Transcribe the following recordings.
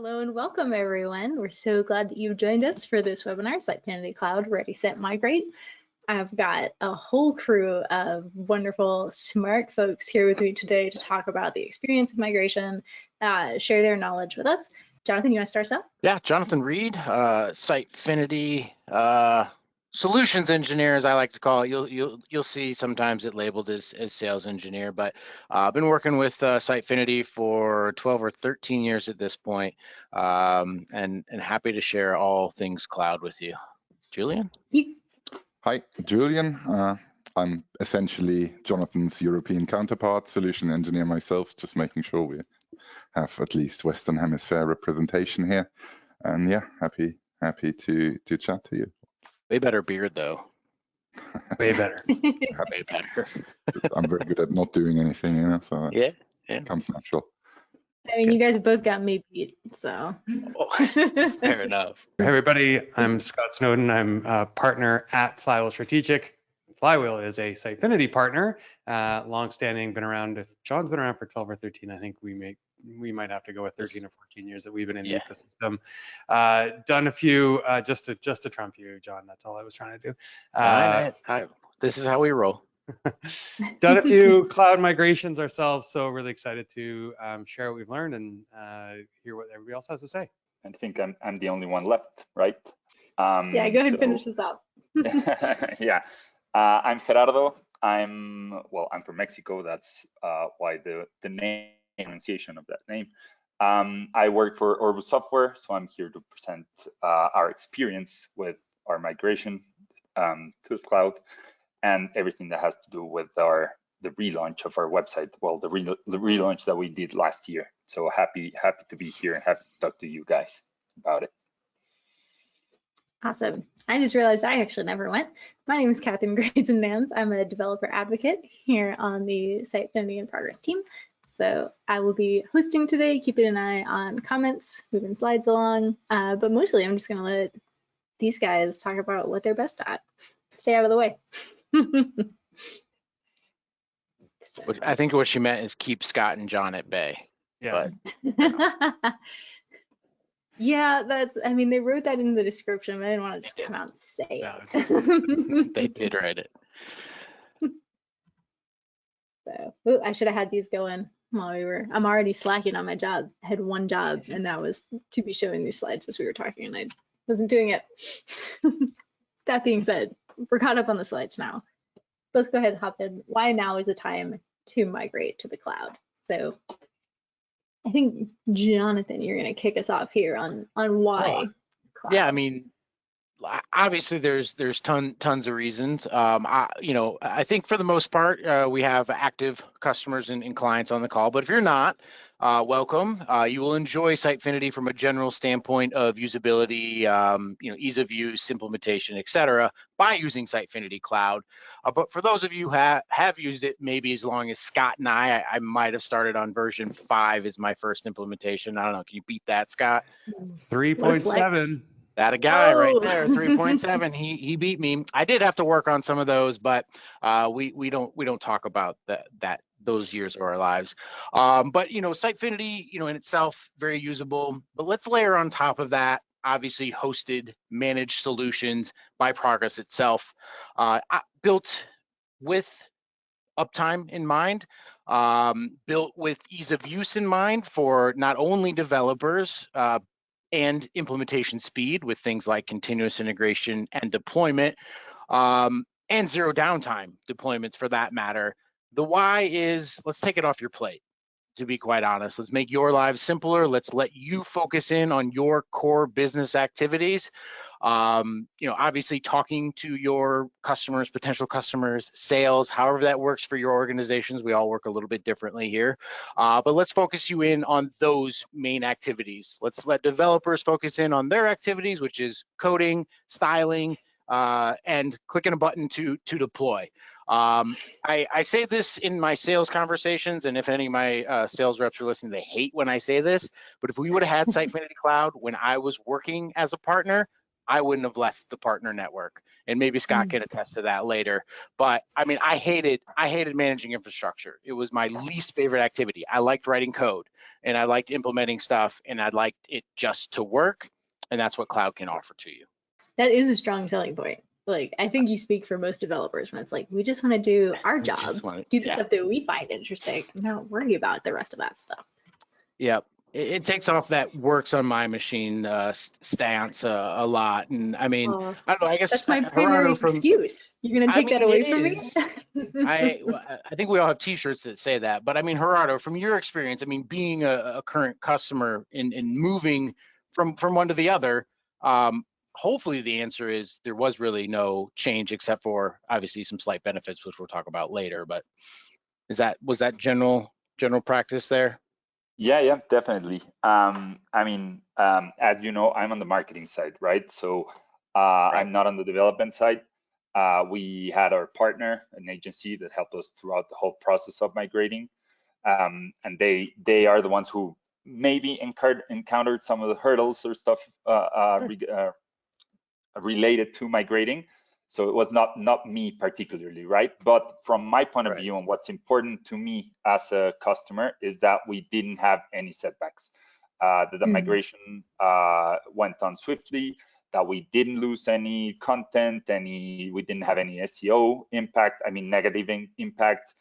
Hello and welcome everyone. We're so glad that you've joined us for this webinar, Sitefinity Cloud, Ready, Set, Migrate. I've got a whole crew of wonderful, smart folks here with me today to talk about the experience of migration, share their knowledge with us. Jonathan, you want to start us out? Yeah, Jonathan Reed, Sitefinity solutions engineer, as I like to call it. You'll see sometimes it labeled as sales engineer, but I've been working with Sitefinity for 12 or 13 years at this point, and happy to share all things cloud with you. Julian? Hi, Julian. I'm essentially Jonathan's European counterpart, solution engineer myself, just making sure we have at least Western Hemisphere representation here. And yeah, happy to chat to you. Way better beard though. Way better. Way better. I'm very good at not doing anything, you know, so yeah. It comes natural. I mean, you guys both got me beat, so. Oh, fair enough. Hey everybody, I'm Scott Snowden. I'm a partner at Flywheel Strategic. Flywheel is a Sitefinity partner, long-standing, been around. If John's been around for 12 or 13, I think we might have to go with 13 or 14 years that we've been in the ecosystem. Done a few, just to trump you, John. That's all I was trying to do. This is how we roll. Done a few cloud migrations ourselves, so really excited to share what we've learned and hear what everybody else has to say. I think I'm the only one left, right? Yeah, go ahead and finish this up. Yeah, I'm Gerardo. I'm from Mexico. That's why the name, pronunciation of that name. I work for Orbus Software, so I'm here to present our experience with our migration to the cloud and everything that has to do with the relaunch of our website. Well, the relaunch that we did last year. So happy to be here and happy to talk to you guys about it. Awesome. I just realized I actually never went. My name is Catherine Grayson-Nance. I'm a developer advocate here on the Sitefinity in Progress team. So I will be hosting today, keeping an eye on comments, moving slides along, but mostly I'm just going to let these guys talk about what they're best at. Stay out of the way. I think what she meant is keep Scott and John at bay. Yeah. But yeah, I mean, they wrote that in the description, but I didn't want to just come out and say it. They did write it. So, I should have had these going while I'm already slacking on my job. I had one job, and that was to be showing these slides as we were talking, and I wasn't doing it. That being said, we're caught up on the slides now. Let's go ahead and hop in. Why now is the time to migrate to the cloud? So I think, Jonathan, you're going to kick us off here on why. Yeah, I mean, obviously there's tons of reasons. I think for the most part we have active customers and clients on the call, but if you're not, welcome. You will enjoy Sitefinity from a general standpoint of usability, ease of use, implementation, etc., by using Sitefinity Cloud. But for those of you who have used it maybe as long as Scott and I might have started on version 5 as my first implementation. I don't know, can you beat that, Scott? 3.7. That a guy right there, 3.7. He beat me. I did have to work on some of those, but we don't talk about those years of our lives. But Sitefinity, in itself very usable. But let's layer on top of that, obviously hosted, managed solutions by Progress itself, built with uptime in mind, built with ease of use in mind for not only developers, and implementation speed with things like continuous integration and deployment, and zero downtime deployments for that matter. The why is, let's take it off your plate, to be quite honest. Let's make your lives simpler. Let's let you focus in on your core business activities. Obviously talking to your customers, potential customers, sales, however that works for your organizations. We all work a little bit differently here, but let's focus you in on those main activities. Let's let developers focus in on their activities, which is coding, styling, and clicking a button to deploy. I say this in my sales conversations, and if any of my sales reps are listening, they hate when I say this, but if we would have had Sitefinity Cloud when I was working as a partner, I wouldn't have left the partner network. And maybe Scott can attest to that later. But I mean, I hated managing infrastructure. It was my least favorite activity. I liked writing code and I liked implementing stuff and I liked it just to work. And that's what cloud can offer to you. That is a strong selling point. Like, I think you speak for most developers when it's like, we just want to do our job, do the stuff that we find interesting, and not worry about the rest of that stuff. Yep. It takes off that works on my machine stance a lot. And I mean, I don't know, I guess that's my primary excuse. You're going to take that away from me? I think we all have t-shirts that say that, but I mean, Gerardo, from your experience, I mean, being a current customer and moving from one to the other, hopefully the answer is there was really no change except for obviously some slight benefits, which we'll talk about later, but was that general practice there? Yeah, definitely. I mean, as you know, I'm on the marketing side, right? So I'm not on the development side. We had our partner, an agency that helped us throughout the whole process of migrating. And they are the ones who maybe encountered some of the hurdles or stuff related to migrating. So it was not me particularly, right? But from my point of view, and what's important to me as a customer is that we didn't have any setbacks. That the migration went on swiftly, that we didn't lose any content, we didn't have any SEO impact, I mean negative impact,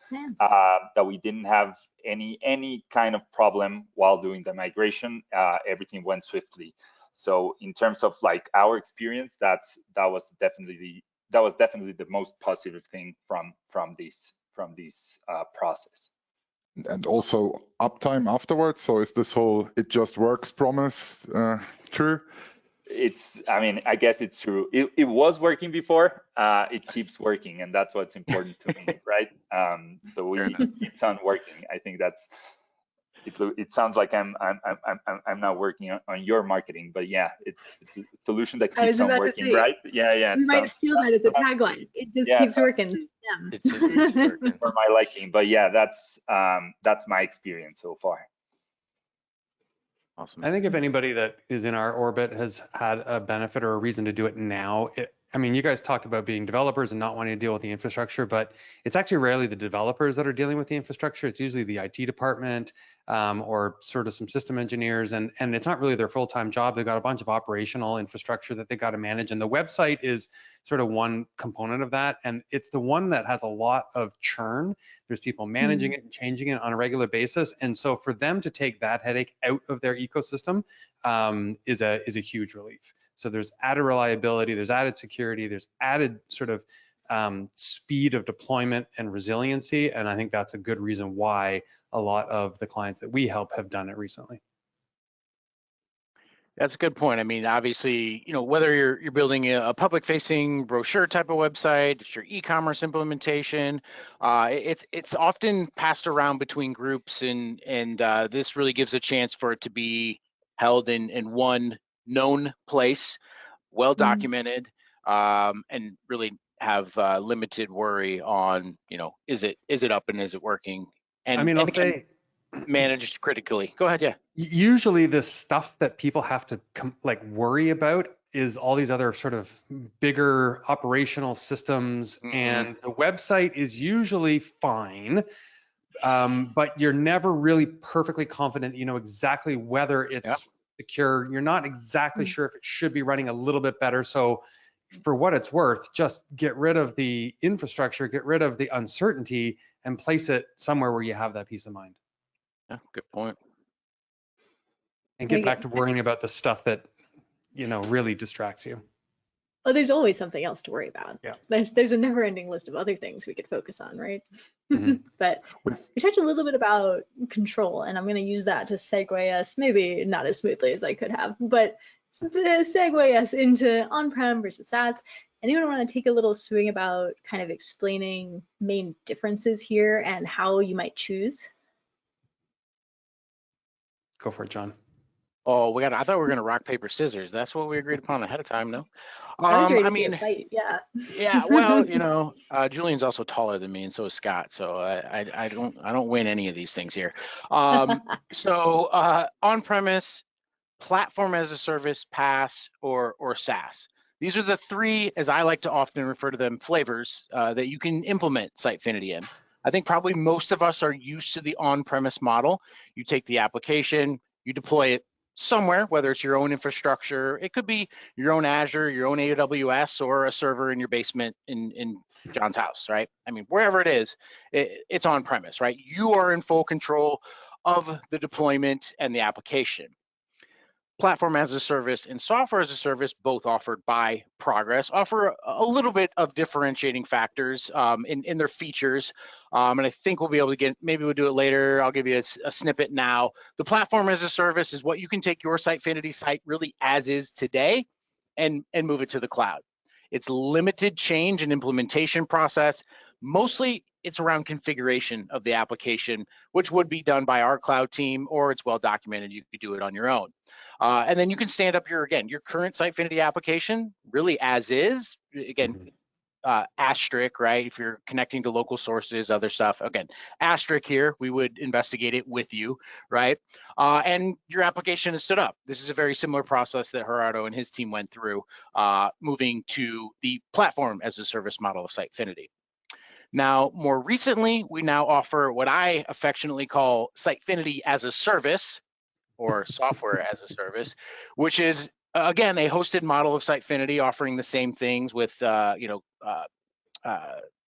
that we didn't have any kind of problem while doing the migration. Everything went swiftly. So in terms of like our experience, that was definitely the most positive thing from this process. And also uptime afterwards. So is this whole "it just works" promise true? I mean, I guess it's true. It was working before. It keeps working, and that's what's important to me, right? So it keeps on working. I think that's. It sounds like I'm not working on your marketing, but yeah, it's a solution that keeps on working, right? Yeah. You might steal that as a tagline. It just keeps working. Yeah. It just keeps working for my liking, but yeah, that's my experience so far. Awesome. I think if anybody that is in our orbit has had a benefit or a reason to do it now, I mean, you guys talked about being developers and not wanting to deal with the infrastructure, but it's actually rarely the developers that are dealing with the infrastructure. It's usually the IT department or sort of some system engineers, and it's not really their full-time job. They've got a bunch of operational infrastructure that they got to manage, and the website is sort of one component of that, and it's the one that has a lot of churn. There's people managing it and changing it on a regular basis, and so for them to take that headache out of their ecosystem is a huge relief. So there's added reliability, there's added security, there's added sort of speed of deployment and resiliency. And I think that's a good reason why a lot of the clients that we help have done it recently. That's a good point. I mean, obviously, you know, whether you're building a public-facing brochure type of website, it's your e-commerce implementation, it's often passed around between groups, and this really gives a chance for it to be held in one known place, well documented, and really have limited worry on, you know, is it up and is it working? And I mean, I'll say managed critically. Go ahead, yeah. Usually the stuff that people have to worry about is all these other sort of bigger operational systems, and the website is usually fine, but you're never really perfectly confident you know exactly whether it's secure. You're not exactly sure if it should be running a little bit better. So for what it's worth, just get rid of the infrastructure, get rid of the uncertainty, and place it somewhere where you have that peace of mind. Yeah, good point. And get back to worrying about the stuff that, you know, really distracts you. Oh, there's always something else to worry about. Yeah. There's a never-ending list of other things we could focus on, right? But we talked a little bit about control, and I'm going to use that to segue us, maybe not as smoothly as I could have, but segue us into on-prem versus SaaS. Anyone want to take a little swing about kind of explaining main differences here and how you might choose? Go for it, John. Oh, I thought we were going to rock, paper, scissors. That's what we agreed upon ahead of time, no? I was ready to see a fight, yeah. Yeah, well, you know, Julian's also taller than me, and so is Scott. So I don't win any of these things here. So on-premise, platform as a service, PaaS, or SaaS. These are the three, as I like to often refer to them, flavors that you can implement Sitefinity in. I think probably most of us are used to the on-premise model. You take the application, you deploy it somewhere, whether it's your own infrastructure, it could be your own Azure, your own AWS, or a server in your basement in John's house, right? I mean, wherever it is, it's on-premise, right? You are in full control of the deployment and the application. Platform as a service and software as a service, both offered by Progress, offer a little bit of differentiating factors in their features. And I think we'll be able to get, maybe we'll do it later. I'll give you a snippet now. The platform as a service is what you can take your Sitefinity site really as is today and move it to the cloud. It's limited change and implementation process. Mostly it's around configuration of the application, which would be done by our cloud team, or it's well documented. You could do it on your own. And then you can stand up your current Sitefinity application really as is. Again, asterisk, right? If you're connecting to local sources, other stuff, again, asterisk here, we would investigate it with you, right? And your application is stood up. This is a very similar process that Gerardo and his team went through, moving to the platform as a service model of Sitefinity. Now, more recently, we now offer what I affectionately call Sitefinity as a service, or software as a service, which is, again, a hosted model of Sitefinity offering the same things with,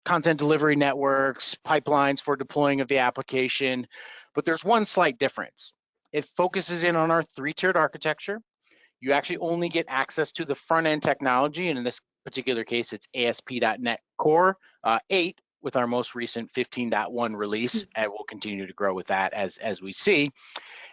content delivery networks, pipelines for deploying of the application. But there's one slight difference. It focuses in on our three-tiered architecture. You actually only get access to the front-end technology, and in this particular case, it's ASP.NET Core 8 with our most recent 15.1 release, and we'll continue to grow with that as we see.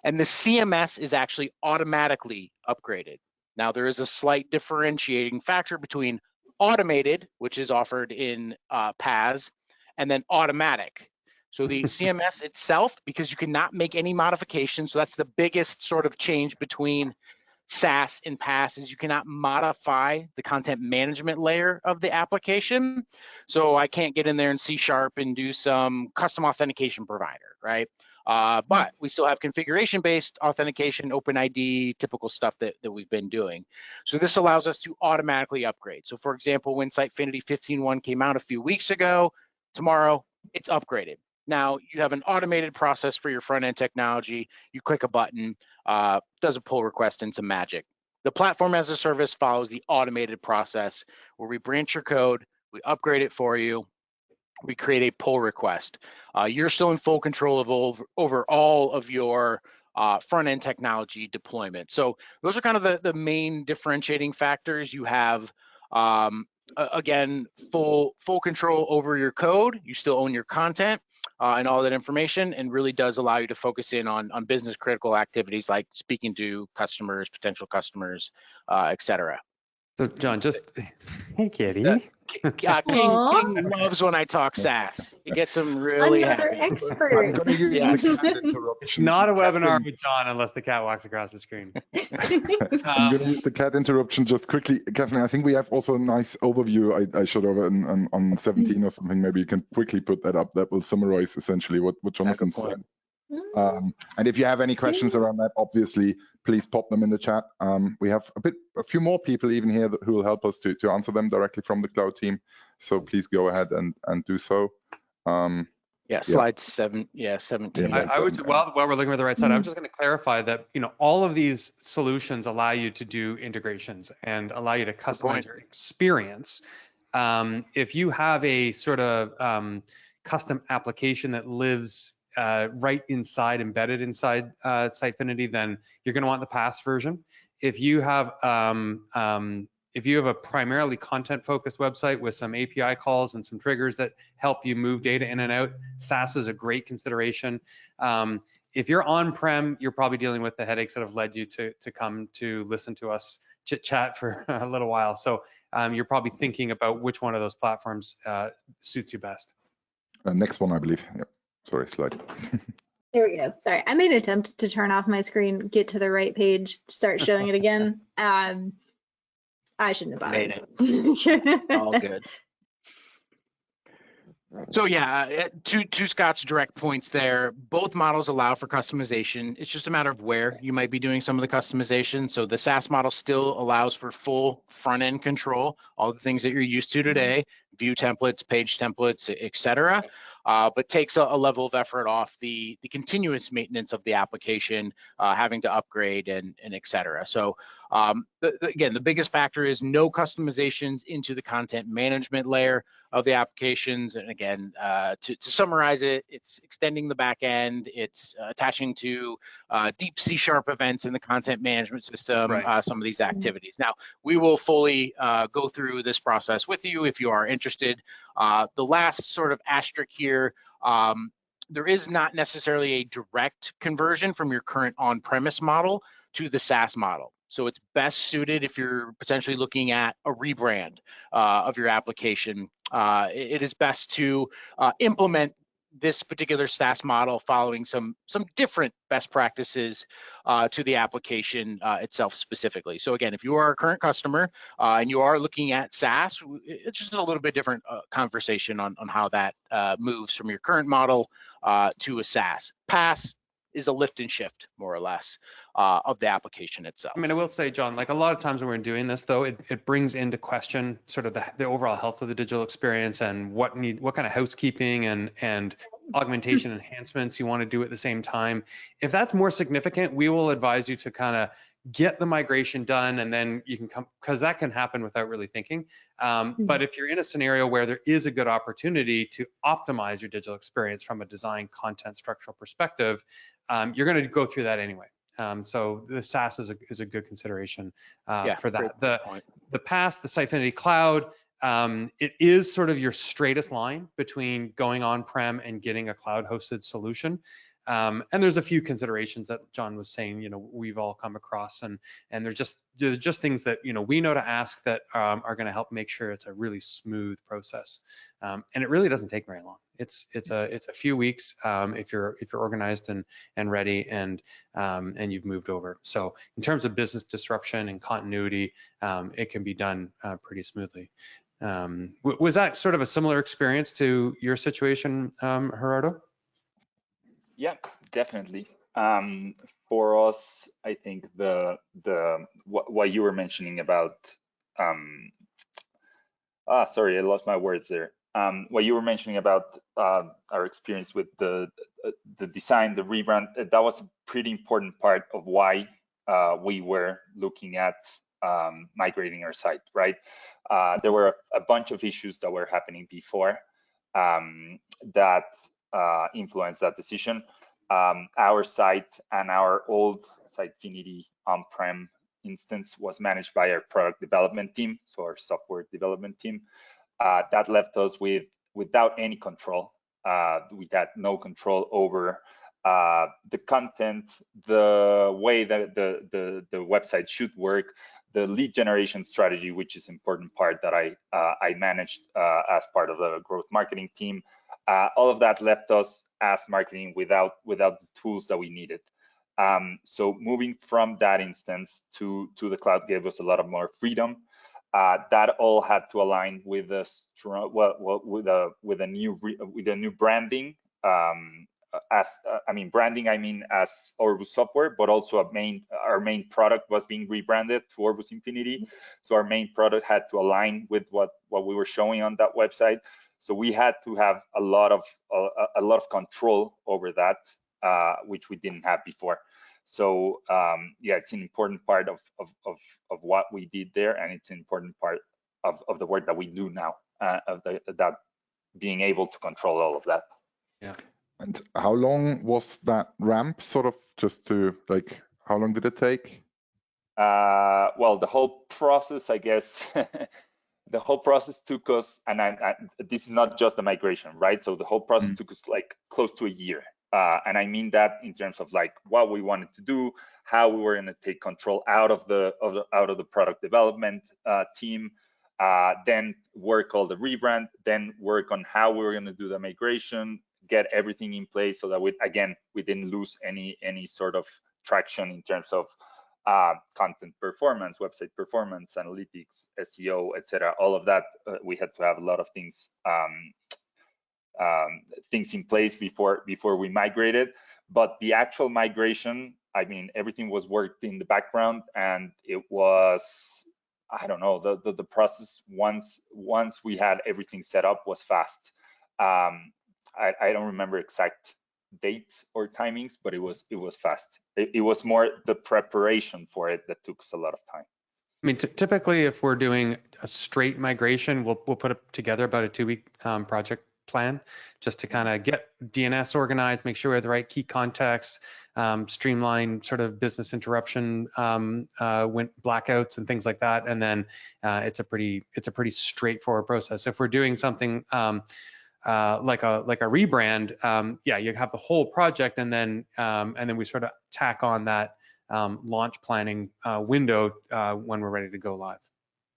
And the CMS is actually automatically upgraded. Now, there is a slight differentiating factor between automated, which is offered in PaaS, and then automatic. So the CMS itself, because you cannot make any modifications, so that's the biggest sort of change between SaaS and PaaS, is you cannot modify the content management layer of the application. So I can't get in there in C# and do some custom authentication provider, right? But we still have configuration-based authentication, OpenID, typical stuff that we've been doing. So this allows us to automatically upgrade. So for example, when Sitefinity 15.1 came out a few weeks ago, tomorrow it's upgraded. Now you have an automated process for your front-end technology. You click a button, does a pull request, and some magic. The platform as a service follows the automated process where we branch your code, we upgrade it for you, we create a pull request. You're still in full control of over all of your front-end technology deployment. So those are kind of the main differentiating factors. You have, again, full control over your code. You still own your content and all that information, and really does allow you to focus in on business critical activities like speaking to customers, potential customers, et cetera. So John, just, hey kitty. King loves when I talk SaaS. He gets him really Another happy. expert. I'm going to use the cat interruption. Not a webinar with John unless the cat walks across the screen. I'm going to use the cat interruption just quickly. Kathleen, I think we have also a nice overview I showed over on 17 or something. Maybe you can quickly put that up. That will summarize essentially what Jonathan said. And if you have any questions around that, obviously, please pop them in the chat. We have a few more people even here who will help us to answer them directly from the cloud team. So please go ahead and do so. Slide 7. Yeah, 17. I would, while we're looking at the right side, I'm just going to clarify that all of these solutions allow you to do integrations and allow you to customize your experience. If you have a sort of custom application that lives right inside, embedded inside Sitefinity, then you're going to want the PaaS version. If you have a primarily content-focused website with some API calls and some triggers that help you move data in and out, SaaS is a great consideration. If you're on-prem, you're probably dealing with the headaches that have led you to come to listen to us chit-chat for a little while. So you're probably thinking about which one of those platforms suits you best. Next one, I believe. Yep. Sorry, slide. There we go. Sorry, I made an attempt to turn off my screen, get to the right page, start showing it again. I shouldn't have bothered. Made it. All good. So yeah, to Scott's direct points there, both models allow for customization. It's just a matter of where you might be doing some of the customization. So the SaaS model still allows for full front end control, all the things that you're used to today, view templates, page templates, etc. But takes a level of effort off the continuous maintenance of the application, having to upgrade and etc. So again, the biggest factor is no customizations into the content management layer of the applications. And again, to summarize it, it's extending the back end, it's attaching to deep C# events in the content management system, Right. some of these activities. Now, we will fully go through this process with you if you are interested. The last sort of asterisk here, there is not necessarily a direct conversion from your current on-premise model to the SaaS model. So it's best suited if you're potentially looking at a rebrand of your application. It is best to implement this particular SaaS model following some different best practices to the application itself specifically. So again, if you are a current customer and you are looking at SaaS, it's just a little bit different conversation on how that moves from your current model to a SaaS. PaaS is a lift and shift, more or less, of the application itself. I mean, I will say, John, like a lot of times when we're doing this, though, it brings into question sort of the overall health of the digital experience and what kind of housekeeping and augmentation enhancements you want to do at the same time. If that's more significant, we will advise you to kind of get the migration done, and then you can come, because that can happen without really thinking. But if you're in a scenario where there is a good opportunity to optimize your digital experience from a design, content, structural perspective, you're going to go through that anyway. So the SaaS is a good consideration for that. The PaaS, the Sitefinity Cloud, it is sort of your straightest line between going on-prem and getting a cloud-hosted solution. And there's a few considerations that John was saying, you know, we've all come across, and there's just things that, you know, we know to ask that are going to help make sure it's a really smooth process. And it really doesn't take very long. It's a few weeks if you're organized and ready and you've moved over. So in terms of business disruption and continuity, it can be done pretty smoothly. Was that sort of a similar experience to your situation, Gerardo? Yeah, definitely. For us, I think what you were mentioning about sorry, I lost my words there. What you were mentioning about our experience with the design, the rebrand, that was a pretty important part of why we were looking at migrating our site, right? There were a bunch of issues that were happening before that influenced that decision. Our site and our old Sitefinity on-prem instance was managed by our product development team, so our software development team. That left us without any control. We had no control over the content, the way that the website should work, the lead generation strategy, which is an important part that I managed as part of the growth marketing team. All of that left us as marketing without the tools that we needed. So moving from that instance to the cloud gave us a lot of more freedom. That all had to align with a strong, with a new branding. Branding, I mean as Orbus software, but also our main product was being rebranded to Orbus Infinity. So our main product had to align with what we were showing on that website. So we had to have a lot of control over that, which we didn't have before. So yeah, it's an important part of what we did there, and it's an important part of the work that we do now, that being able to control all of that. Yeah. And how long was that ramp, sort of, just to, like, how long did it take? Well, the whole process, I guess, the whole process took us, and this is not just the migration, right? So the whole process took us like close to a year. And I mean that in terms of like what we wanted to do, how we were going to take control out of the product development team, then work all the rebrand, then work on how we were going to do the migration, get everything in place so that we didn't lose any sort of traction in terms of content performance, website performance, analytics, SEO, etc. All of that, we had to have a lot of things things in place before we migrated. But the actual migration, I mean, everything was worked in the background, and it was, I don't know, the process once we had everything set up was fast. I don't remember exact dates or timings, but it was fast. It was more the preparation for it that took us a lot of time. I mean, typically, if we're doing a straight migration, we'll put together about a 2-week project plan just to kind of get DNS organized, make sure we have the right key context, streamline sort of business interruption blackouts and things like that. And then it's a pretty straightforward process. If we're doing something like a rebrand, yeah, you have the whole project, and then we sort of tack on that launch planning window when we're ready to go live.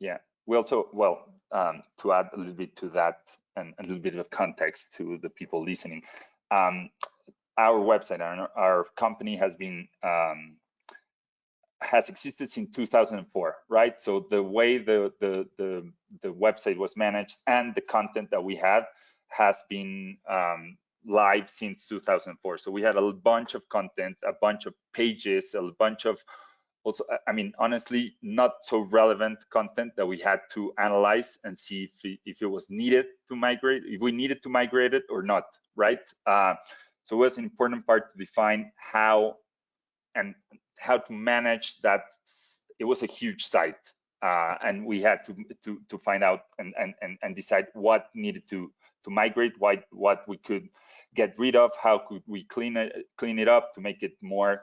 Yeah, we also, well, to add a little bit to that and a little bit of context to the people listening, our website, our company has been has existed since 2004, right? So the way the website was managed and the content that we have has been live since 2004. So we had a bunch of content, a bunch of pages, a bunch of also, I mean, honestly, not so relevant content that we had to analyze and see if it was needed to migrate, if we needed to migrate it or not, right? So it was an important part to define how to manage that. It was a huge site, and we had to find out and decide what needed to migrate, what we could get rid of, how could we clean it up to make it more,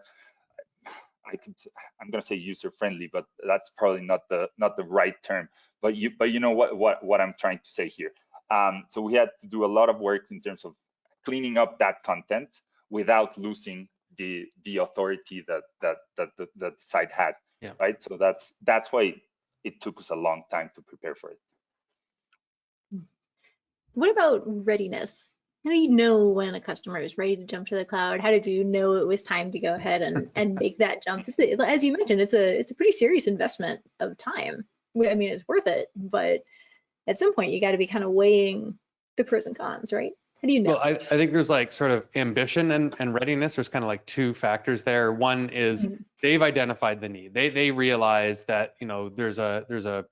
I'm going to say user friendly, but that's probably not the right term. But you know what I'm trying to say here. So we had to do a lot of work in terms of cleaning up that content without losing the authority that the site had. Yeah. Right. So that's why it took us a long time to prepare for it. What about readiness? How do you know when a customer is ready to jump to the cloud? How did you know it was time to go ahead and make that jump? As you mentioned, it's a pretty serious investment of time. I mean, it's worth it, but at some point you got to be kind of weighing the pros and cons, right? How do you know? Well, I think there's like sort of ambition and readiness. There's kind of like two factors there. One is they've identified the need. They realize that, you know, there's a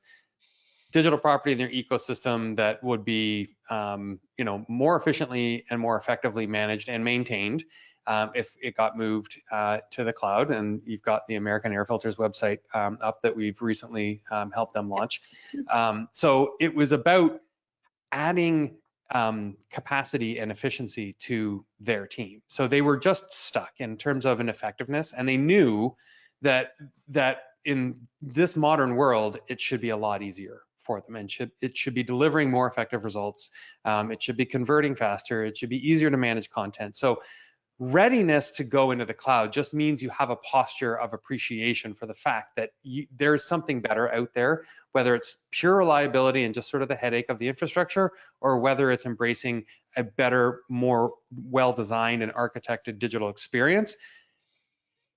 digital property in their ecosystem that would be, you know, more efficiently and more effectively managed and maintained if it got moved to the cloud. And you've got the American Air Filters website up that we've recently helped them launch. So it was about adding capacity and efficiency to their team. So they were just stuck in terms of an effectiveness, and they knew that in this modern world, it should be a lot easier for them, and it should be delivering more effective results. It should be converting faster. It should be easier to manage content. So readiness to go into the cloud just means you have a posture of appreciation for the fact that there's something better out there, whether it's pure reliability and just sort of the headache of the infrastructure, or whether it's embracing a better, more well-designed and architected digital experience.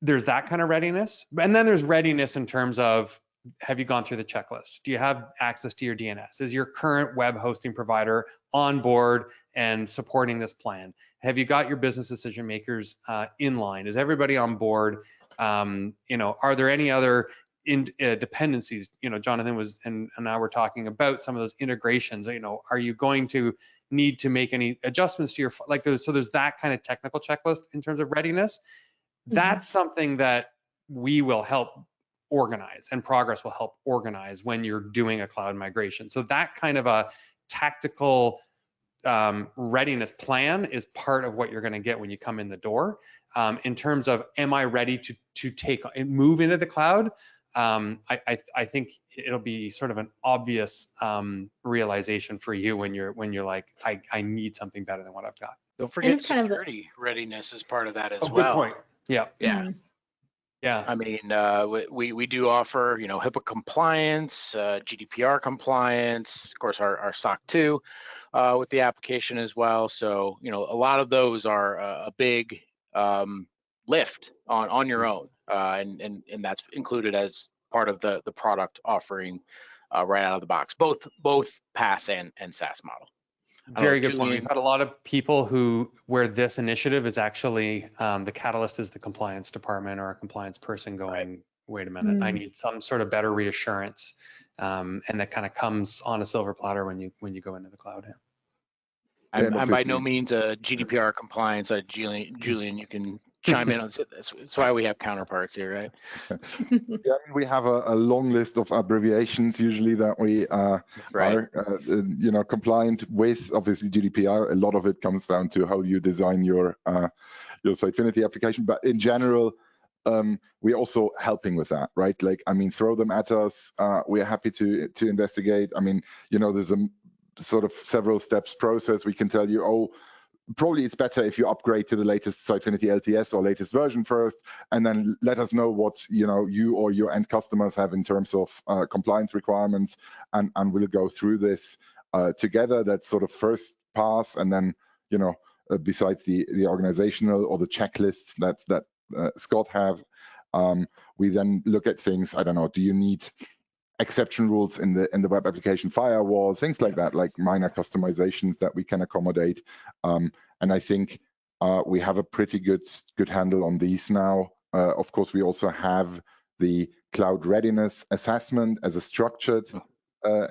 There's that kind of readiness. And then there's readiness in terms of, have you gone through the checklist? Do you have access to your DNS? Is your current web hosting provider on board and supporting this plan? Have you got your business decision makers in line? Is everybody on board? You know, are there any other dependencies? You know, Jonathan was and I were talking about some of those integrations. You know, are you going to need to make any adjustments to your so there's that kind of technical checklist in terms of readiness. That's something that we will help organize, and Progress will help organize when you're doing a cloud migration. So that kind of a tactical readiness plan is part of what you're going to get when you come in the door. In terms of, am I ready to take and move into the cloud? I think it'll be sort of an obvious realization for you when you're like, I need something better than what I've got. Don't forget security readiness is part of that as well. Good point. Yeah. Yeah. Yeah, I mean, we do offer, you know, HIPAA compliance, GDPR compliance, of course, our SOC 2 with the application as well. So, you know, a lot of those are a big lift on your own, and that's included as part of the product offering right out of the box, both PaaS and SaaS model. Very good point. Julian. We've had a lot of people where this initiative is actually the catalyst is the compliance department or a compliance person going, wait a minute, I need some sort of better reassurance. And that kind of comes on a silver platter when you go into the cloud. I'm by no means a GDPR compliance. Julian, you can chime in on this. That's why we have counterparts here, right? Yeah, I mean, we have a long list of abbreviations usually that we are compliant with. Obviously, GDPR. A lot of it comes down to how you design your Sitefinity application, but in general, we're also helping with that, right? Like, I mean, throw them at us. We're happy to investigate. I mean, there's a sort of several steps process. We can tell you, oh, probably it's better if you upgrade to the latest Sitefinity LTS or latest version first, and then let us know what you or your end customers have in terms of compliance requirements, and we'll go through this together. That's sort of first pass, and then besides the organizational or the checklists that Scott have, we then look at things. I don't know. Do you need exception rules in the web application firewall, things like that, like minor customizations that we can accommodate. And I think we have a pretty good handle on these now. Of course, we also have the cloud readiness assessment as a structured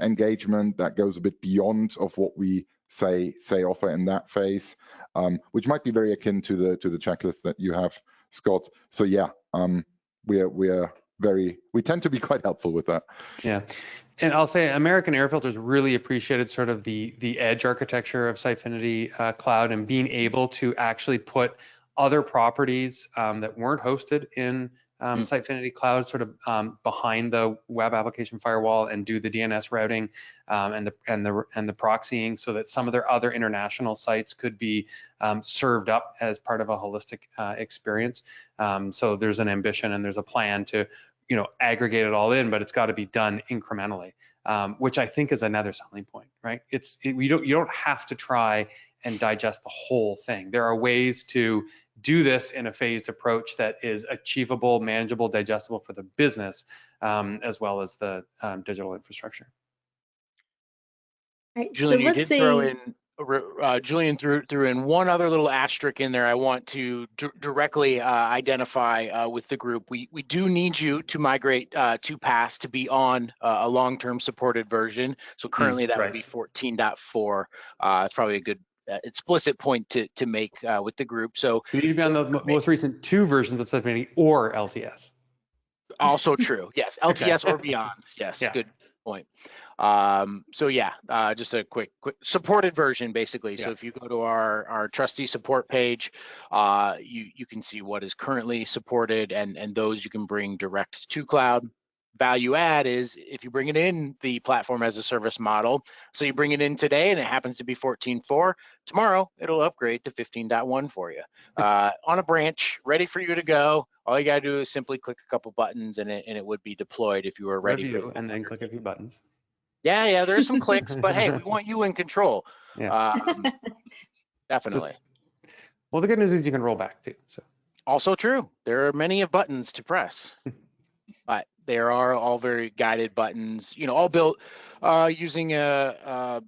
engagement that goes a bit beyond of what we say offer in that phase, which might be very akin to the checklist that you have, Scott. So yeah, we tend to be quite helpful with that. Yeah, and I'll say American Airfilters really appreciated sort of the edge architecture of Sitefinity Cloud and being able to actually put other properties that weren't hosted in Sitefinity Cloud sort of behind the web application firewall and do the DNS routing and the proxying, so that some of their other international sites could be served up as part of a holistic experience. So there's an ambition and there's a plan to aggregate it all in, but it's got to be done incrementally, which I think is another selling point, right? You don't have to try and digest the whole thing. There are ways to do this in a phased approach that is achievable, manageable, digestible for the business, as well as the digital infrastructure. Right. Julian, so you let's did throw in. Julian threw in one other little asterisk in there. I want to directly identify with the group. We do need you to migrate to PASS to be on a long-term supported version. So currently that would be 14.4. It's probably a good explicit point to make with the group. So you need to be on the most recent 2 versions of Sitefinity or LTS. Also true. Yes, LTS or beyond. Yes, yeah. Good point. So yeah, just a quick supported version basically. Yeah. So if you go to our trustee support page, you can see what is currently supported, and those you can bring direct to cloud. Value add is if you bring it in the platform as a service model. So you bring it in today and it happens to be 14.4. Tomorrow it'll upgrade to 15.1 for you on a branch, ready for you to go. All you gotta do is simply click a couple buttons and it would be deployed if you were ready. Review and then click a few buttons. Yeah, there's some clicks, but hey, we want you in control. Yeah, definitely. Well, the good news is you can roll back too. So also true. There are many of buttons to press, but there are all very guided buttons. All built using a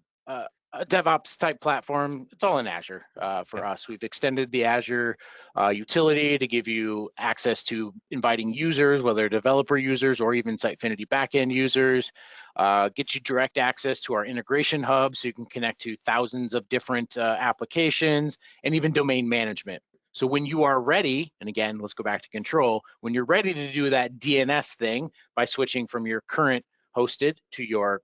DevOps type platform. It's all in Azure for us. We've extended the Azure utility to give you access to inviting users, whether developer users or even Sitefinity backend users. Get you direct access to our integration hub so you can connect to thousands of different applications and even domain management. So when you are ready, and again, let's go back to control, when you're ready to do that DNS thing by switching from your current hosted to your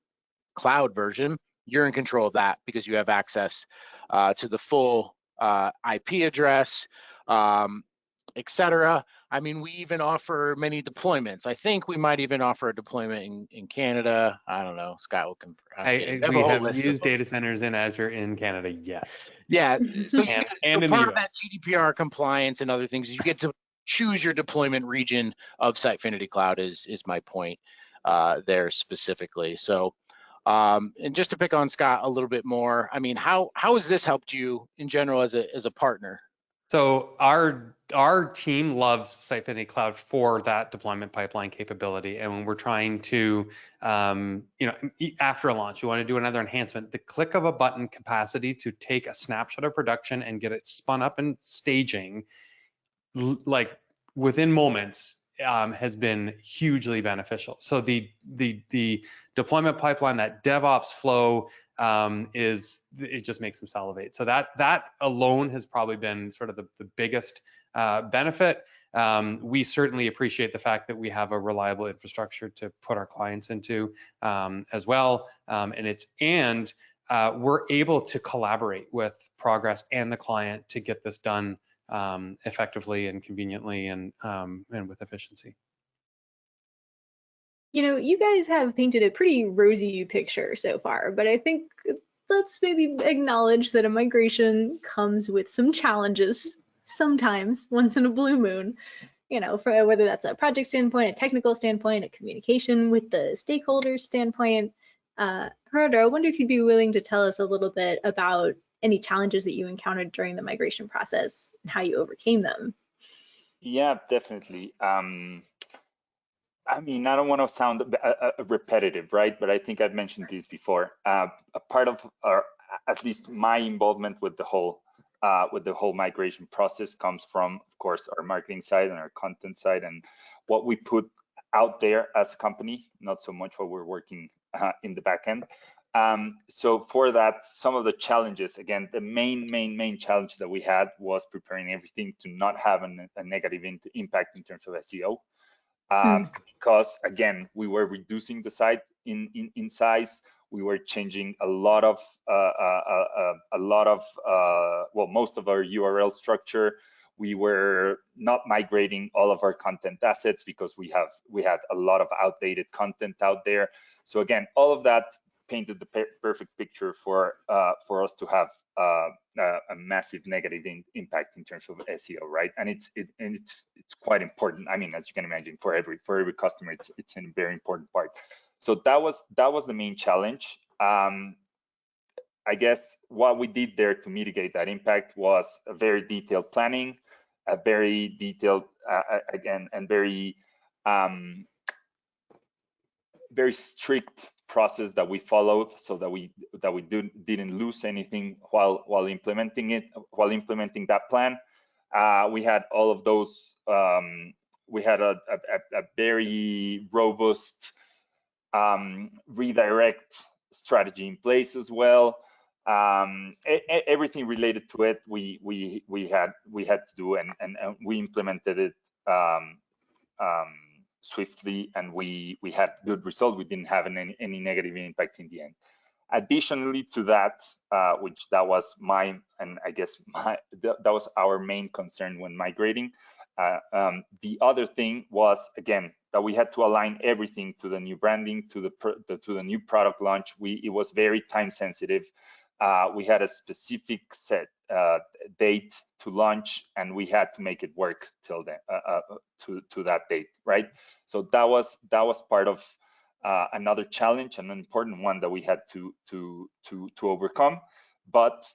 cloud version, you're in control of that because you have access to the full IP address, etc. I mean, we even offer many deployments. I think we might even offer a deployment in Canada. I don't know. Scott will confirm. We have used data centers in Azure in Canada, yes. Yeah, so part of that GDPR compliance and other things is you get to choose your deployment region of Sitefinity Cloud is my point there specifically. So, and just to pick on Scott a little bit more, I mean, how has this helped you in general as a partner? So our team loves Sitefinity Cloud for that deployment pipeline capability. And when we're trying to, after a launch, you want to do another enhancement, the click of a button capacity to take a snapshot of production and get it spun up and staging, like within moments, has been hugely beneficial. So the deployment pipeline, that DevOps flow, it just makes them salivate. So that alone has probably been sort of the biggest benefit. We certainly appreciate the fact that we have a reliable infrastructure to put our clients into as well, and we're able to collaborate with Progress and the client to get this done effectively and conveniently and with efficiency. You guys have painted a pretty rosy picture so far, but I think let's maybe acknowledge that a migration comes with some challenges sometimes, once in a blue moon, for whether that's a project standpoint, a technical standpoint, a communication with the stakeholders standpoint. Gerardo, I wonder if you'd be willing to tell us a little bit about any challenges that you encountered during the migration process and how you overcame them. Yeah, definitely. I mean, I don't want to sound repetitive, right? But I think I've mentioned this before. A part of, or at least my involvement with the whole migration process comes from, of course, our marketing side and our content side, and what we put out there as a company, not so much what we're working in the back end. So for that, some of the challenges, again, the main challenge that we had was preparing everything to not have a negative impact in terms of SEO. Because again, we were reducing the site in size. We were changing a lot of most of our URL structure. We were not migrating all of our content assets because we had a lot of outdated content out there. So again, all of that painted the perfect picture for us to have a massive negative impact in terms of SEO, right? And it's quite important. I mean, as you can imagine, for every customer, it's a very important part. So that was the main challenge. I guess what we did there to mitigate that impact was a very detailed planning, a very detailed again, and very strict process that we followed, so that we didn't lose anything while implementing that plan. We had all of those. We had a very robust redirect strategy in place as well. Everything related to it, we had to do, and we implemented it swiftly, and we had good results. We didn't have any negative impacts in the end. Additionally to that, which that was mine, and I guess that was our main concern when migrating. The other thing was, again, that we had to align everything to the new branding, to the new product launch. It was very time sensitive. We had a specific set date to launch, and we had to make it work till then, to that date, right? So that was part of another challenge, and an important one that we had to overcome. But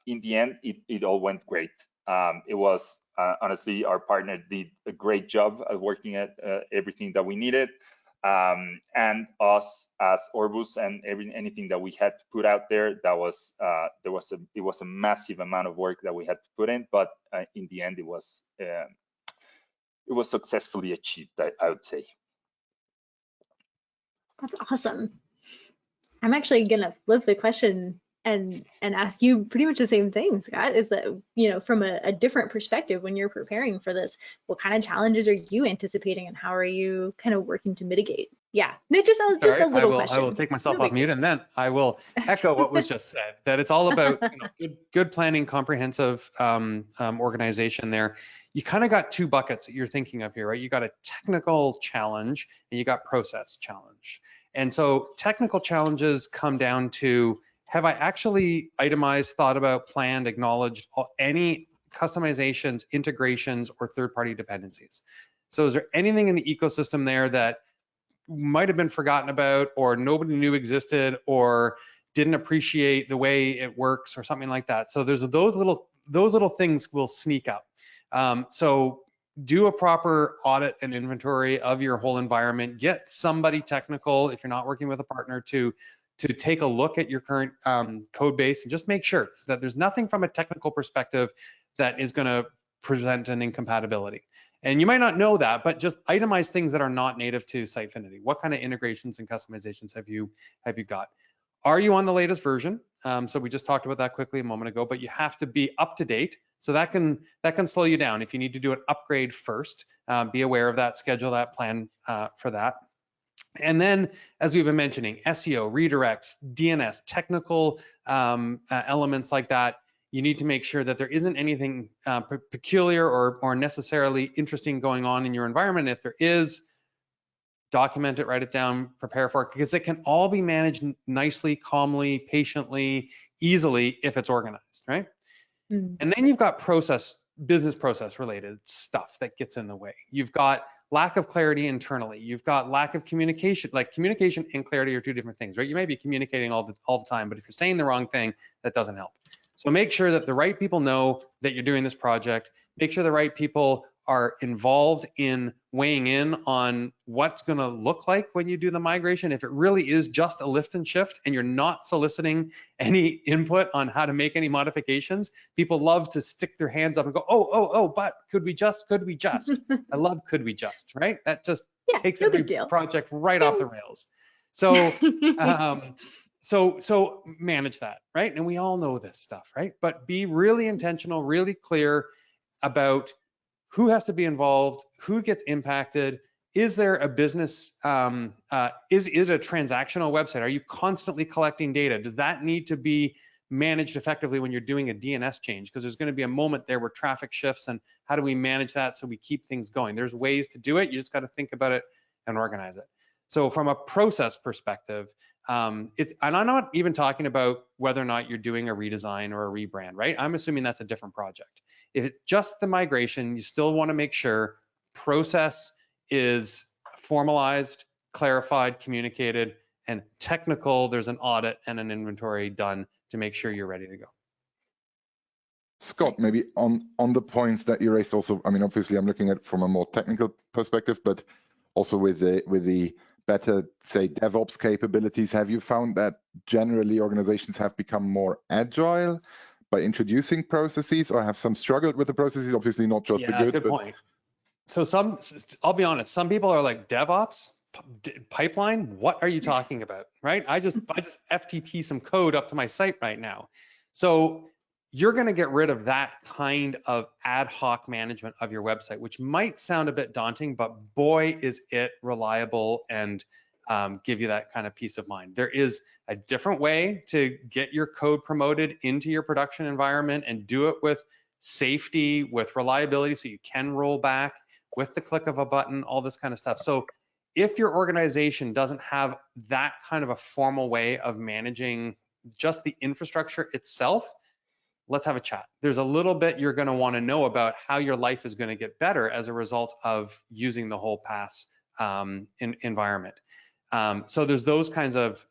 in the end, it all went great. It was honestly, our partner did a great job of working at everything that we needed. And us as Orbus and anything that we had to put out there, it was a massive amount of work that we had to put in, but in the end, it was successfully achieved, I would say. That's awesome. I'm actually gonna flip the question and ask you pretty much the same thing, Scott. Is that, from a different perspective, when you're preparing for this, what kind of challenges are you anticipating, and how are you kind of working to mitigate? Yeah, just a little question. I will take myself off mute, and then I will echo what was just said, that it's all about good planning, comprehensive organization there. You kind of got two buckets that you're thinking of here, right? You got a technical challenge and you got process challenge. And so technical challenges come down to, have I actually itemized, thought about, planned, acknowledged any customizations, integrations, or third-party dependencies? So is there anything in the ecosystem there that might have been forgotten about, or nobody knew existed, or didn't appreciate the way it works, or something like that? So there's those little those little things will sneak up. So do a proper audit and inventory of your whole environment. Get somebody technical, if you're not working with a partner, to take a look at your current code base and just make sure that there's nothing from a technical perspective that is going to present an incompatibility. And you might not know that, but just itemize things that are not native to Sitefinity. What kind of integrations and customizations have you got? Are you on the latest version? So we just talked about that quickly a moment ago, but you have to be up to date. So that can slow you down. If you need to do an upgrade first, be aware of that, schedule that, plan for that. And then, as we've been mentioning, SEO, redirects, DNS, technical elements like that, you need to make sure that there isn't anything peculiar or necessarily interesting going on in your environment. If there is, document it, write it down, prepare for it, because it can all be managed nicely, calmly, patiently, easily if it's organized, right? Mm. And then you've got business process related stuff that gets in the way. You've got lack of clarity internally. You've got lack of communication. Like, communication and clarity are two different things, right? You may be communicating all the time, but if you're saying the wrong thing, that doesn't help. So make sure that the right people know that you're doing this project. Make sure the right people are involved in weighing in on what's going to look like when you do the migration. If it really is just a lift and shift and you're not soliciting any input on how to make any modifications, people love to stick their hands up and go, oh, but could we just? I love could we just, right? That just takes every project right off the rails. So, so manage that, right? And we all know this stuff, right? But be really intentional, really clear about who has to be involved, who gets impacted. Is there a business, is it a transactional website? Are you constantly collecting data? Does that need to be managed effectively when you're doing a DNS change? Because there's going to be a moment there where traffic shifts, and how do we manage that so we keep things going? There's ways to do it. You just got to think about it and organize it. So from a process perspective, and I'm not even talking about whether or not you're doing a redesign or a rebrand, right? I'm assuming that's a different project. If it's just the migration, you still want to make sure process is formalized, clarified, communicated, and technical. There's an audit and an inventory done to make sure you're ready to go. Scott, maybe on the points that you raised also, I mean, obviously I'm looking at it from a more technical perspective, but also with the better, say, DevOps capabilities, have you found that generally organizations have become more agile by introducing processes, or have some struggled with the processes? Obviously not just the good point. So I'll be honest, some people are like, DevOps, pipeline, what are you talking about, right? I just FTP some code up to my site right now. So you're going to get rid of that kind of ad hoc management of your website, which might sound a bit daunting, but boy, is it reliable and give you that kind of peace of mind. There is a different way to get your code promoted into your production environment and do it with safety, with reliability, so you can roll back with the click of a button, all this kind of stuff. So if your organization doesn't have that kind of a formal way of managing just the infrastructure itself, let's have a chat. There's a little bit you're going to want to know about how your life is going to get better as a result of using the whole PaaS environment. So there's those kinds of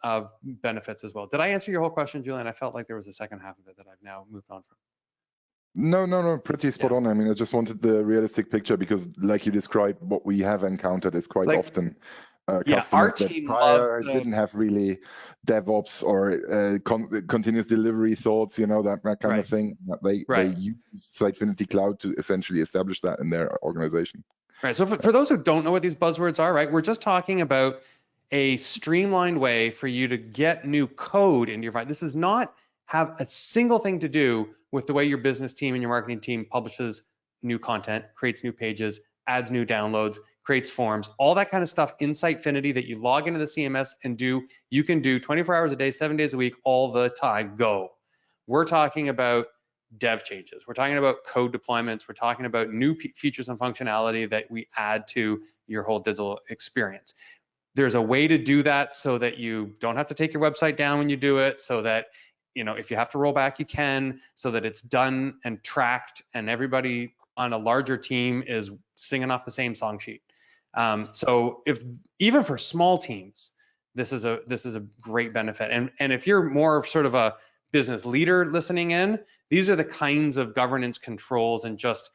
benefits as well. Did I answer your whole question, Julian? I felt like there was a second half of it that I've now moved on from. No, pretty spot on. I mean, I just wanted the realistic picture, because like you described, what we have encountered is quite often customers that prior didn't have really DevOps or continuous delivery thoughts, you know, that kind of thing. They use Sitefinity Cloud to essentially establish that in their organization. Right. So for those who don't know what these buzzwords are, right, we're just talking about a streamlined way for you to get new code into your environment. This does not have a single thing to do with the way your business team and your marketing team publishes new content, creates new pages, adds new downloads, creates forms, all that kind of stuff in Sitefinity that you log into the CMS and do. You can do 24 hours a day, 7 days a week, all the time. Go. We're talking about dev changes. We're talking about code deployments. We're talking about new features and functionality that we add to your whole digital experience. There's a way to do that so that you don't have to take your website down when you do it, so that, you know, if you have to roll back, you can, so that it's done and tracked and everybody on a larger team is singing off the same song sheet. So even for small teams, this is a great benefit. And if you're more of sort of a business leader listening in, these are the kinds of governance controls and just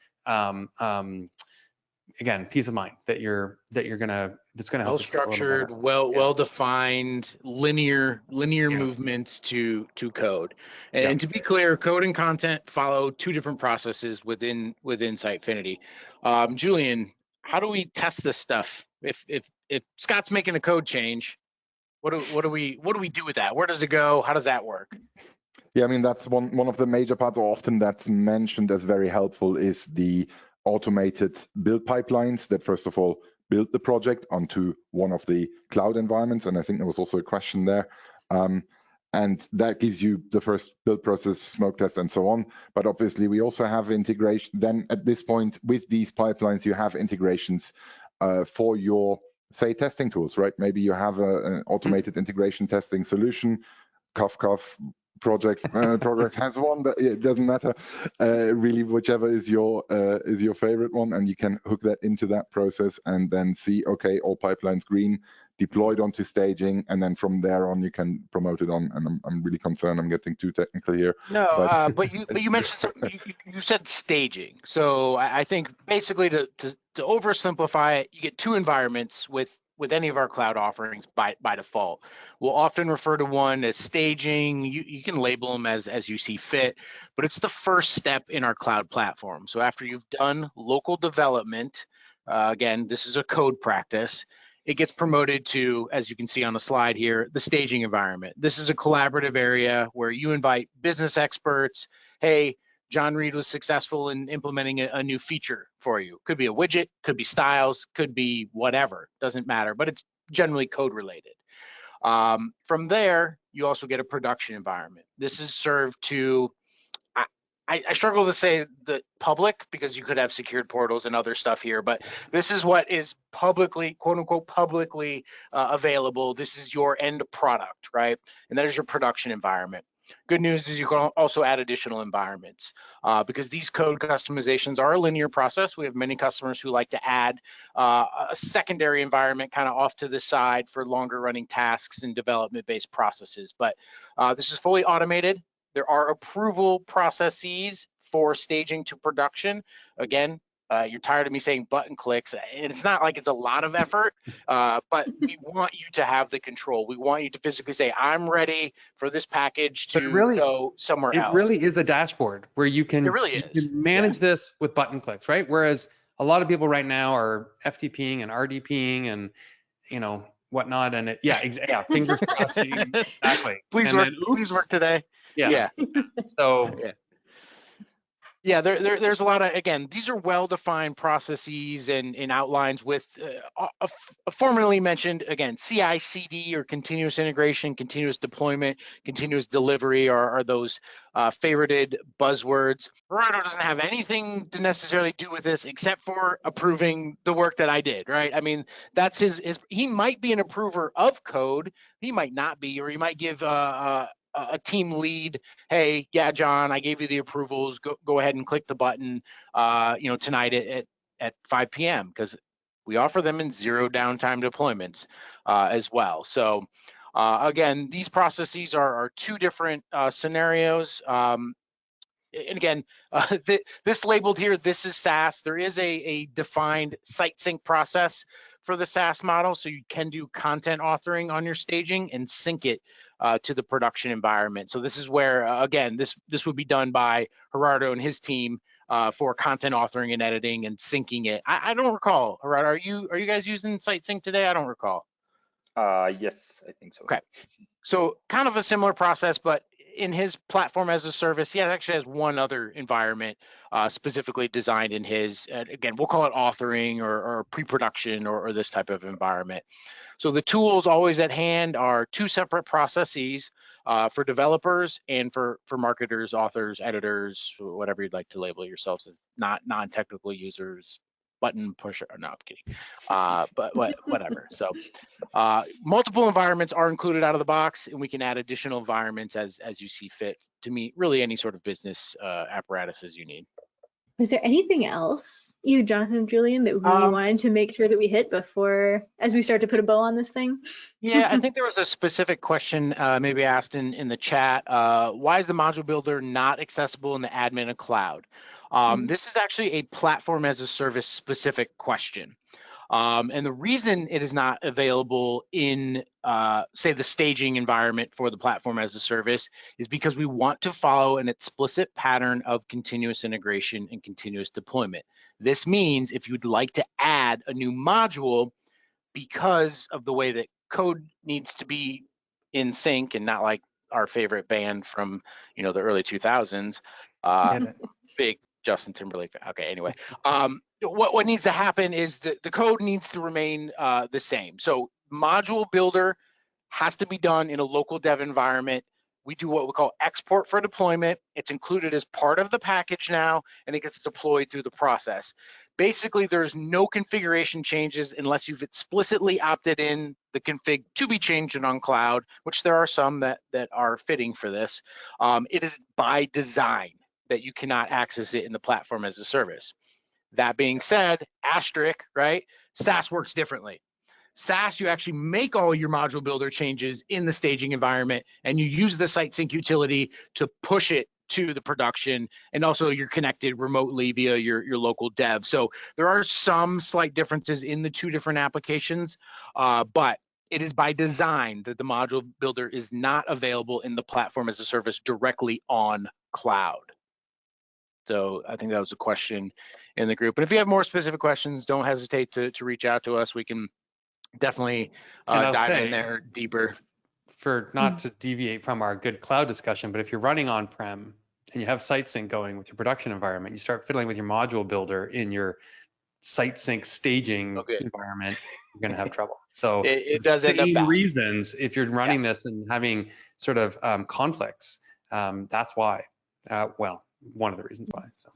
again, peace of mind that that's gonna help. Well structured, well defined, linear movements to code. And to be clear, code and content follow two different processes within Sitefinity. Julian, how do we test this stuff? If Scott's making a code change, what do we do with that? Where does it go? How does that work? Yeah, I mean, that's one of the major parts, often that's mentioned as very helpful, is the automated build pipelines that first of all build the project onto one of the cloud environments. And I think there was also a question there. And that gives you the first build process, smoke test, and so on. But obviously, we also have integration. Then at this point, with these pipelines, you have integrations for your, say, testing tools, right? Maybe you have an automated integration testing solution. Kafka project has one, but it doesn't matter really, whichever is your favorite one, and you can hook that into that process and then see, okay, all pipelines green, deployed onto staging, and then from there on you can promote it on. And I'm really concerned I'm getting too technical here. No, but you mentioned something, you said staging. So I think basically to oversimplify it, you get two environments with any of our cloud offerings by default. We'll often refer to one as staging. You can label them as you see fit, but it's the first step in our cloud platform. So after you've done local development, again, this is a code practice, it gets promoted to, as you can see on the slide here, the staging environment. This is a collaborative area where you invite business experts. Hey, John Reed was successful in implementing a new feature for you. Could be a widget, could be styles, could be whatever, doesn't matter, but it's generally code related. From there, you also get a production environment. This is served to, I struggle to say the public because you could have secured portals and other stuff here, but this is what is publicly, quote unquote, publicly available. This is your end product, right? And that is your production environment. Good news is you can also add additional environments because these code customizations are a linear process. We have many customers who like to add a secondary environment kind of off to the side for longer running tasks and development-based processes. But this is fully automated. There are approval processes for staging to production. Again, you're tired of me saying button clicks, and it's not like it's a lot of effort, but we want you to have the control. We want you to physically say, I'm ready for this package to go somewhere else. It really is a dashboard where you can, you can manage this with button clicks, right? Whereas a lot of people right now are FTPing and RDPing and, you know, whatnot. And fingers crossed. Exactly. Please work today. Yeah. So yeah, there's a lot of, again, these are well-defined processes and outlines with formerly mentioned, again, CI/CD or continuous integration, continuous deployment, continuous delivery are those favorited buzzwords. Gerardo doesn't have anything to necessarily do with this except for approving the work that I did, right? I mean, that's his he might be an approver of code, he might not be, or he might give a team lead, hey, yeah, John, I gave you the approvals, go ahead and click the button, you know, tonight at 5 p.m. because we offer them in zero downtime deployments as well. So again, these processes are two different scenarios. And again, this labeled here, this is SaaS. There is a defined site sync process for the SaaS model, so you can do content authoring on your staging and sync it to the production environment. So this is where, again, this would be done by Gerardo and his team for content authoring and editing and syncing it. I don't recall, Gerardo, are you guys using Site Sync today? I don't recall. Yes, I think so. Okay, so kind of a similar process, but in his platform as a service, he actually has one other environment specifically designed in his, again, we'll call it authoring or pre-production or this type of environment. So the tools always at hand are two separate processes for developers and for marketers, authors, editors, whatever you'd like to label yourselves as, not non-technical users, button pusher, no, I'm kidding, but whatever. So multiple environments are included out of the box, and we can add additional environments as you see fit to meet really any sort of business apparatuses you need. Was there anything else, you, Jonathan, Julian, that we wanted to make sure that we hit before, as we start to put a bow on this thing? Yeah, I think there was a specific question maybe asked in the chat. Why is the module builder not accessible in the admin of cloud? This is actually a platform as a service specific question. And the reason it is not available in, say, the staging environment for the platform as a service is because we want to follow an explicit pattern of continuous integration and continuous deployment. This means if you'd like to add a new module, because of the way that code needs to be in sync and not like our favorite band from, you know, the early 2000s, big Justin Timberlake. Okay, anyway, what needs to happen is that the code needs to remain the same. So module builder has to be done in a local dev environment. We do what we call export for deployment. It's included as part of the package now, and it gets deployed through the process. Basically, there's no configuration changes unless you've explicitly opted in the config to be changed on cloud, which there are some that are fitting for this. It is by design that you cannot access it in the platform as a service. That being said, asterisk, right? SaaS works differently. SaaS, you actually make all your module builder changes in the staging environment, and you use the site sync utility to push it to the production, and also you're connected remotely via your local dev. So there are some slight differences in the two different applications, but it is by design that the module builder is not available in the platform as a service directly on cloud. So I think that was a question in the group. But if you have more specific questions, don't hesitate to reach out to us. We can definitely dive in there deeper. For not to deviate from our good cloud discussion, but if you're running on-prem and you have site sync going with your production environment, you start fiddling with your module builder in your site sync staging environment, you're going to have trouble. So it does end up bad. Reasons, if you're running this and having sort of conflicts, that's why. Well, one of the reasons why. So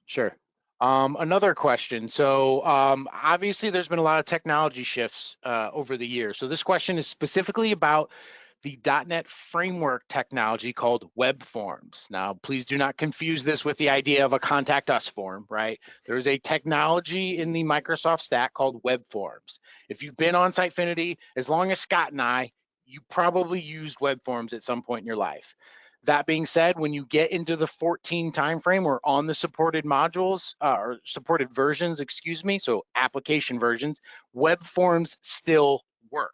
sure. Another question. So obviously there's been a lot of technology shifts over the years. So this question is specifically about the .NET framework technology called web forms. Now, please do not confuse this with the idea of a contact us form, right? There is a technology in the Microsoft stack called web forms. If you've been on Sitefinity, as long as Scott and I, you probably used web forms at some point in your life. That being said, when you get into the 14 timeframe or on the supported modules or supported versions, excuse me, so application versions, web forms still work.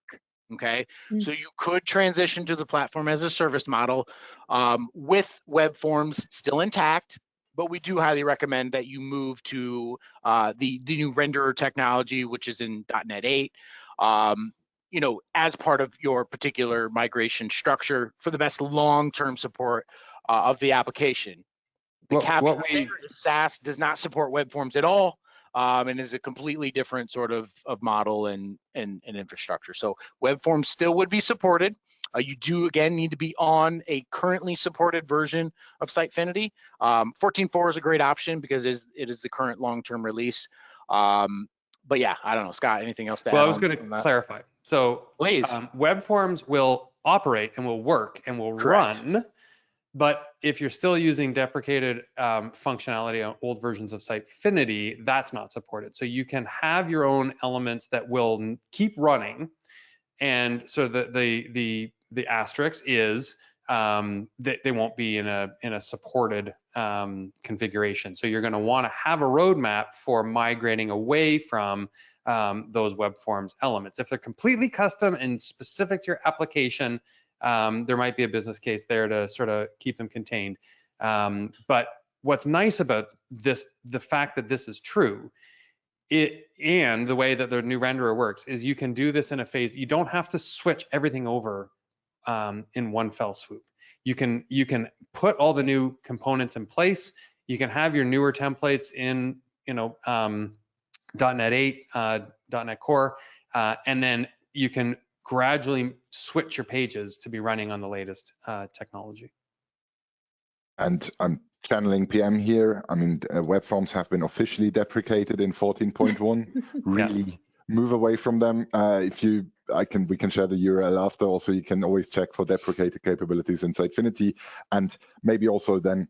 Okay, so you could transition to the platform as a service model with web forms still intact, but we do highly recommend that you move to the new renderer technology, which is in .NET 8. You know, as part of your particular migration structure for the best long-term support of the application. The caveat there is SaaS does not support web forms at all, and is a completely different sort of model and infrastructure. So web forms still would be supported. You do again need to be on a currently supported version of Sitefinity. 14.4 is a great option because it is the current long-term release. But yeah, I don't know, Scott, anything else to add? Well, I was going to clarify. So web forms will operate and will work and will run, but if you're still using deprecated functionality on old versions of Sitefinity, that's not supported. So you can have your own elements that will keep running, and so the asterisk is that they won't be in a supported configuration. So you're going to want to have a roadmap for migrating away from those web forms elements. If they're completely custom and specific to your application, there might be a business case there to sort of keep them contained. But what's nice about this, the fact that this is true, and the way that the new renderer works is you can do this in a phase. You don't have to switch everything over in one fell swoop. You can put all the new components in place. You can have your newer templates in, you know, .NET 8, .NET Core, and then you can gradually switch your pages to be running on the latest technology. And I'm channeling PM here. I mean, web forms have been officially deprecated in 14.1. Really move away from them. We can share the URL after. Also, you can always check for deprecated capabilities in Sitefinity, and maybe also then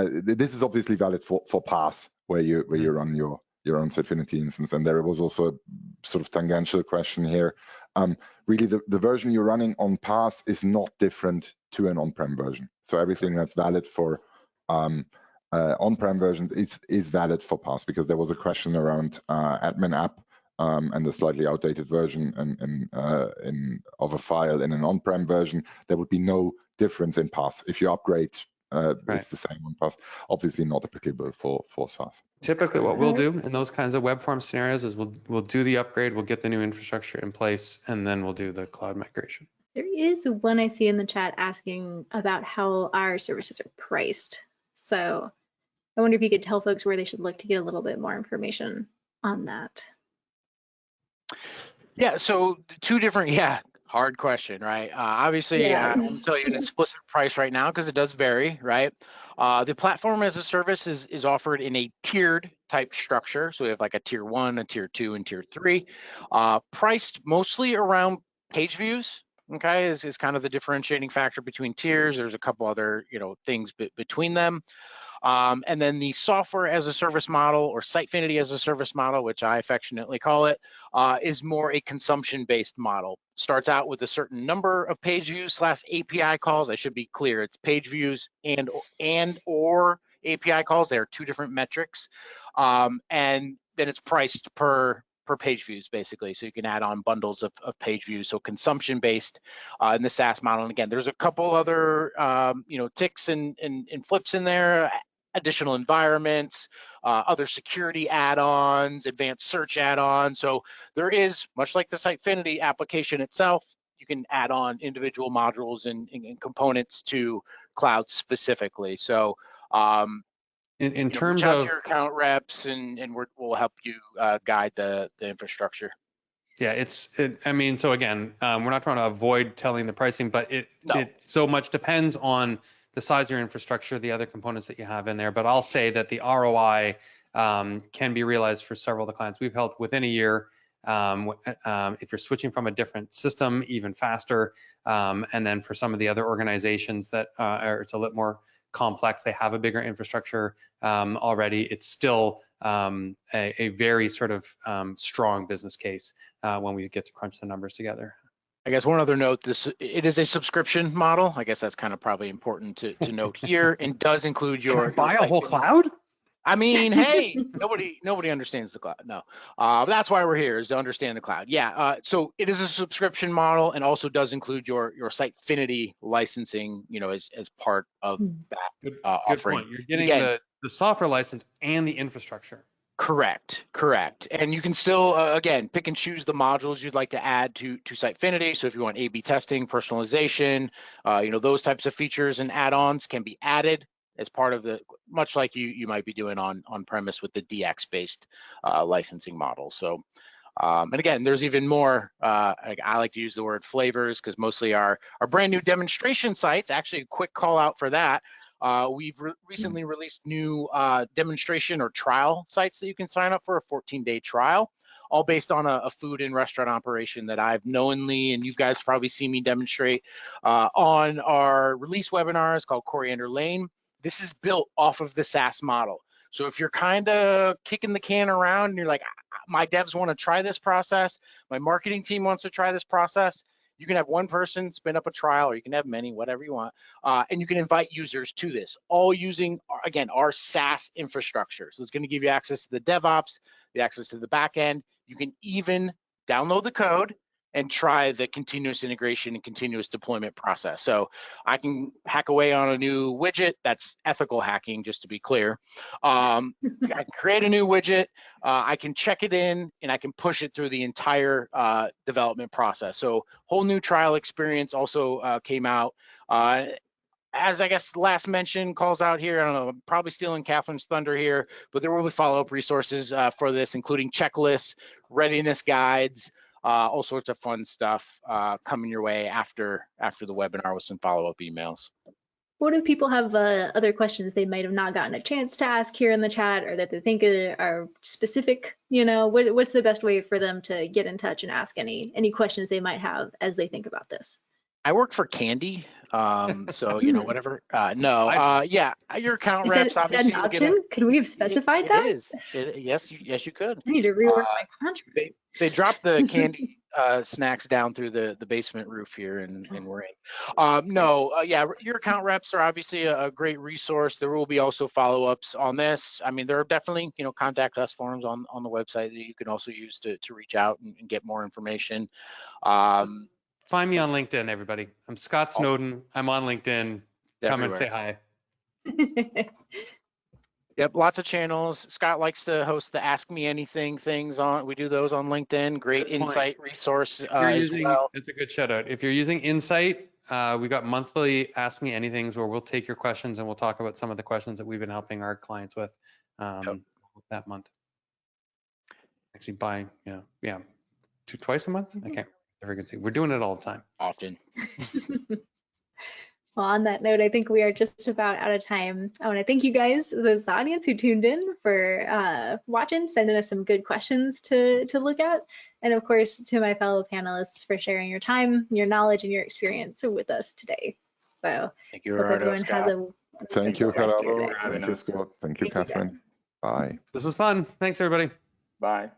this is obviously valid for PaaS, where you run your own Sitefinity instance. And there was also a sort of tangential question here. Really, the version you're running on PaaS is not different to an on-prem version. So everything that's valid for on-prem versions is valid for PaaS, because there was a question around admin app and the slightly outdated version of a file in an on-prem version. There would be no difference in PaaS. If you upgrade, it's the same on PaaS. Obviously not applicable for SaaS. Typically what we'll do in those kinds of web form scenarios is we'll do the upgrade, we'll get the new infrastructure in place, and then we'll do the cloud migration. There is one I see in the chat asking about how our services are priced. So I wonder if you could tell folks where they should look to get a little bit more information on that. Yeah, so two different, hard question, right? Obviously, I won't tell you an explicit price right now because it does vary, right? The platform as a service is offered in a tiered type structure. So we have like a tier 1, a tier 2, and tier 3, priced mostly around page views. Okay, is kind of the differentiating factor between tiers. There's a couple other things between them. And then the software as a service model, or Sitefinity as a service model, which I affectionately call it, is more a consumption-based model. Starts out with a certain number of page views / API calls. I should be clear, it's page views and or API calls. They are two different metrics. And then it's priced per page views, basically. So you can add on bundles of page views. So consumption-based in the SaaS model. And again, there's a couple other ticks and flips in there. Additional environments, other security add-ons, advanced search add-ons. So there is, much like the Sitefinity application itself, you can add on individual modules and components to cloud specifically. So in terms reach out of to your account reps, and we'll help you guide the infrastructure. Yeah, I mean, so again, we're not trying to avoid telling the pricing, but it so much depends on the size of your infrastructure, the other components that you have in there. But I'll say that the ROI can be realized for several of the clients we've helped within a year. If you're switching from a different system, even faster. And then for some of the other organizations that it's a little more complex, they have a bigger infrastructure already, it's still a very sort of strong business case when we get to crunch the numbers together. I guess one other note, it is a subscription model. I guess that's kind of probably important to note here, and does include your buy a whole cloud? I mean, hey, nobody understands the cloud. No, that's why we're here, is to understand the cloud. Yeah, so it is a subscription model, and also does include your Sitefinity licensing, as part of that good offering. Point. You're getting the software license and the infrastructure. Correct. And you can still, again, pick and choose the modules you'd like to add to Sitefinity. So if you want A/B testing, personalization, those types of features and add-ons can be added as part of much like you might be doing on premise with the DX-based licensing model. So, and again, there's even more, I like to use the word flavors, because mostly our brand new demonstration sites, actually a quick call out for that. We've recently released new demonstration or trial sites that you can sign up for a 14-day trial, all based on a food and restaurant operation that I've knowingly, and you guys probably see me demonstrate on our release webinars called Coriander Lane. This is built off of the SaaS model. So if you're kind of kicking the can around and you're like, my devs want to try this process, my marketing team wants to try this process, you can have one person spin up a trial, or you can have many, whatever you want, and you can invite users to this, all using, again, our SaaS infrastructure. So it's going to give you access to the DevOps, the access to the backend. You can even download the code and try the continuous integration and continuous deployment process. So I can hack away on a new widget. That's ethical hacking, just to be clear. I can create a new widget, I can check it in, and I can push it through the entire development process. So whole new trial experience also came out. As I guess last mention calls out here, I don't know, I'm probably stealing Catherine's thunder here, but there will be follow-up resources for this, including checklists, readiness guides, all sorts of fun stuff coming your way after the webinar with some follow-up emails. What if people have other questions they might have not gotten a chance to ask here in the chat, or that they think are specific? What's the best way for them to get in touch and ask any questions they might have as they think about this? I work for Candy. So, you know, whatever. No, yeah, your account reps Is that obviously an will get a, option? Could we have specified it that? is. Yes, you could. I need to rework my contract. They dropped the candy snacks down through the basement roof here, and we're in. Yeah, your account reps are obviously a great resource. There will be also follow-ups on this. I mean, there are definitely, you know, contact us forums on the website that you can also use to reach out and get more information. Find me on LinkedIn, everybody. I'm Scott Snowden. I'm on LinkedIn. Come and say hi. Yep, lots of channels. Scott likes to host the Ask Me Anything things on. We do those on LinkedIn. Great insight resource as well. It's a good shout out. If you're using Insight, we got monthly Ask Me Anythings where we'll take your questions and we'll talk about some of the questions that we've been helping our clients with that month. Actually buying, twice a month. I can't ever can see. We're doing it all the time. Often. Well, on that note, I think we are just about out of time. I want to thank you guys, those in the audience who tuned in, for watching, sending us some good questions to look at. And of course, to my fellow panelists for sharing your time, your knowledge, and your experience with us today. So thank you, hope everyone Scott. has a Thank you, rest of your Gerardo. day. Thank you, Scott. Thank you, Catherine. Bye. This was fun. Thanks, everybody. Bye.